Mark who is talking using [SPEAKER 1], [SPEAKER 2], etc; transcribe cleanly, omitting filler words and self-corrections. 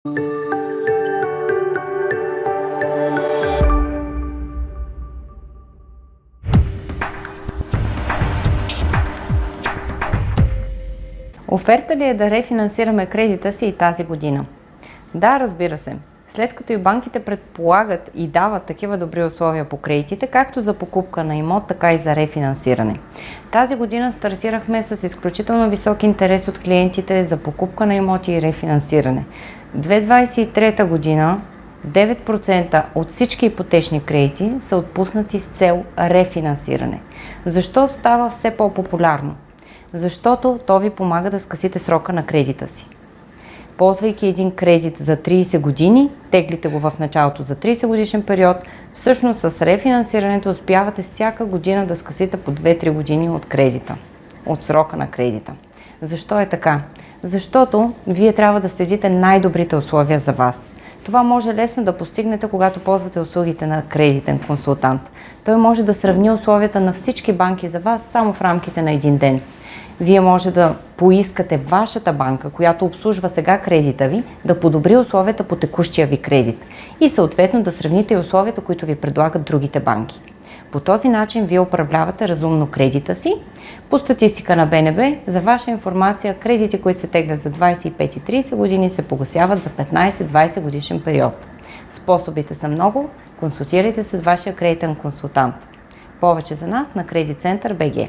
[SPEAKER 1] Оферта ли е да рефинансираме кредита си и тази година? Да, разбира се. След като и банките предполагат и дават такива добри условия по кредитите, както за покупка на имот, така и за рефинансиране. Тази година стартирахме с изключително висок интерес от клиентите за покупка на имоти и рефинансиране. 2023 година 9% от всички ипотечни кредити са отпуснати с цел рефинансиране. Защо става все по-популярно? Защото то ви помага да скъсите срока на кредита си. Ползвайки един кредит за 30 години, теглите го в началото за 30 годишен период, всъщност с рефинансирането успявате всяка година да скъсите по 2-3 години от кредита, от срока на кредита. Защо е така? Защото вие трябва да следите най-добрите условия за вас. Това може лесно да постигнете, когато ползвате услугите на кредитен консултант. Той може да сравни условията на всички банки за вас само в рамките на един ден. Вие може да поискате вашата банка, която обслужва сега кредита ви, да подобри условията по текущия ви кредит и съответно да сравните и условията, които ви предлагат другите банки. По този начин вие управлявате разумно кредита си. По статистика на БНБ, за ваша информация, кредити, които се теглят за 25 и 30 години, се погасяват за 15-20 годишен период. Способите са много, консултирайте се с вашия кредитен консултант. Повече за нас на Кредит Център БГ.